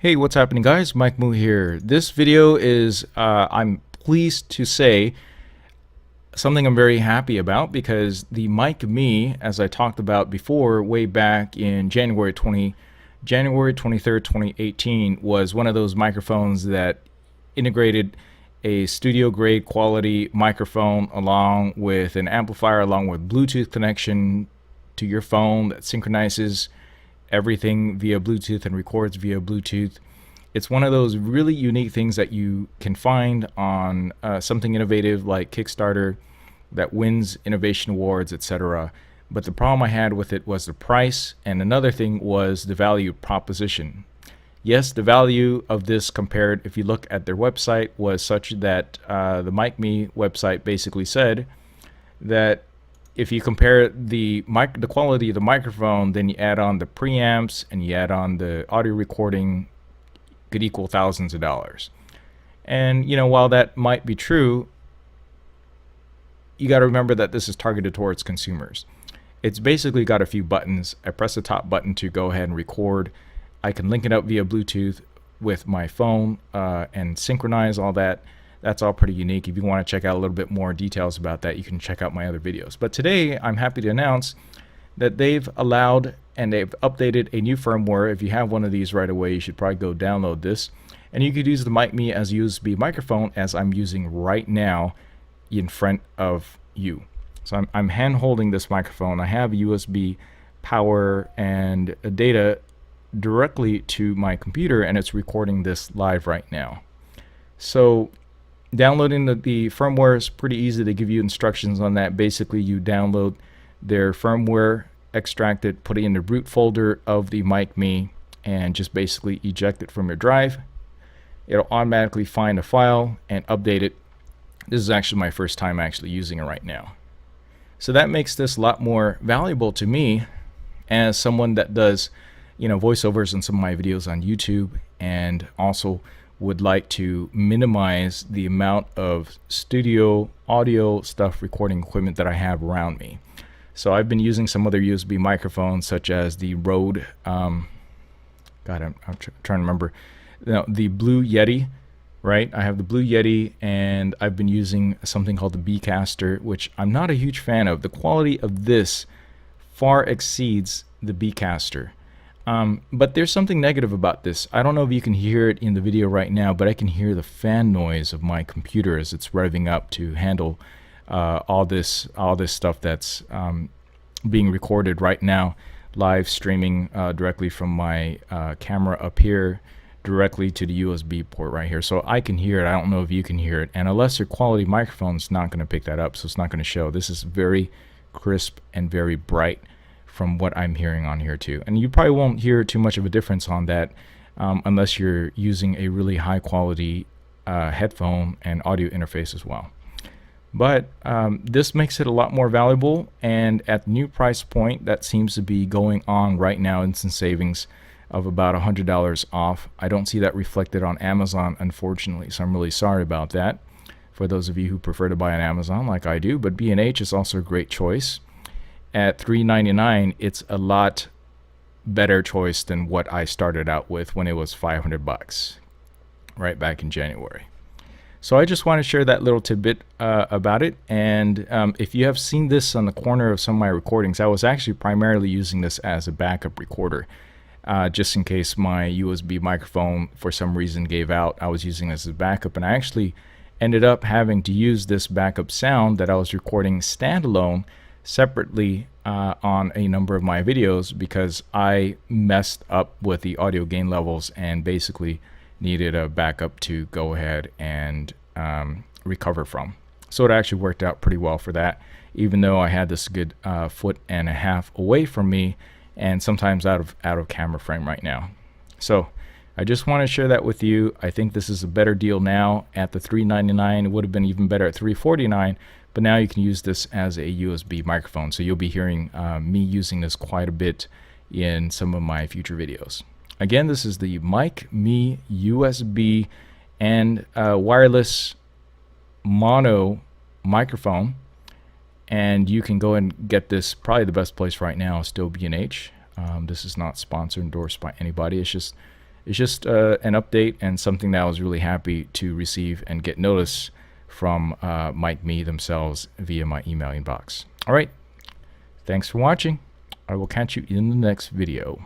Hey, what's happening, guys? MikMe here. This video is, I'm pleased to say, something I'm very happy about because the MikMe, as I talked about before, way back in January 23rd, 2018, was one of those microphones that integrated a studio grade quality microphone along with an amplifier, along with Bluetooth connection to your phone that synchronizes everything via Bluetooth and records via Bluetooth. It's one of those really unique things that you can find on something innovative like Kickstarter that wins innovation awards, etc. But the problem I had with it was the price, and another thing was the value proposition. Yes, the value of this compared, if you look at their website, was such that the MikMe website basically said that if you compare the quality of the microphone, then you add on the preamps and you add on the audio recording, could equal thousands of dollars. And while that might be true, you got to remember that this is targeted towards consumers. It's basically got a few buttons. I press the top button to go ahead and record. I can link it up via Bluetooth with my phone and synchronize all that. That's all pretty unique. If you want to check out a little bit more details about that, you can check out my other videos. But today, I'm happy to announce that they've allowed and they've updated a new firmware. If you have one of these right away, you should probably go download this. And you could use the MikMe as a USB microphone, as I'm using right now in front of you. So I'm hand holding this microphone. I have USB power and data directly to my computer, and it's recording this live right now. So downloading the firmware is pretty easy. They give you instructions on that. Basically, you download their firmware, extract it, put it in the root folder of the MikMe, and just basically eject it from your drive. It'll automatically find a file and update it. This is actually my first time actually using it right now. So that makes this a lot more valuable to me as someone that does voiceovers in some of my videos on YouTube, and also would like to minimize the amount of studio audio stuff, recording equipment that I have around me. So I've been using some other USB microphones, such as the Rode, I'm trying to remember, the Blue Yeti, right? I have the Blue Yeti, and I've been using something called the Bcaster, which I'm not a huge fan of. The quality of this far exceeds the Bcaster. But there's something negative about this. I don't know if you can hear it in the video right now, but I can hear the fan noise of my computer as it's revving up to handle all this stuff that's being recorded right now, live streaming directly from my camera up here directly to the USB port right here. So I can hear it. I don't know if you can hear it. And a lesser quality microphone is not going to pick that up, so it's not going to show. This is very crisp and very bright from what I'm hearing on here too. And you probably won't hear too much of a difference on that unless you're using a really high quality headphone and audio interface as well. But this makes it a lot more valuable, and at the new price point that seems to be going on right now, instant savings of about $100 off. I don't see that reflected on Amazon, unfortunately, so I'm really sorry about that for those of you who prefer to buy on Amazon like I do. But B&H is also a great choice. At $399, it's a lot better choice than what I started out with when it was $500 right back in January. So I just want to share that little tidbit about it. And if you have seen this on the corner of some of my recordings, I was actually primarily using this as a backup recorder. Just in case my USB microphone for some reason gave out, I was using this as a backup, and I actually ended up having to use this backup sound that I was recording standalone separately on a number of my videos, because I messed up with the audio gain levels and basically needed a backup to go ahead and recover from. So it actually worked out pretty well for that, even though I had this good 1.5 foot away from me and sometimes out of camera frame right now. So I just want to share that with you. I think this is a better deal now at the $399. It would have been even better at $349, but now you can use this as a USB microphone. So you'll be hearing me using this quite a bit in some of my future videos. Again, this is the MikMe USB and wireless mono microphone. And you can go and get this. Probably the best place right now is still B&H. This is not sponsored, endorsed by anybody. It's just It's just an update and something that I was really happy to receive and get notice from MikMe themselves via my email inbox. All right, thanks for watching. I will catch you in the next video.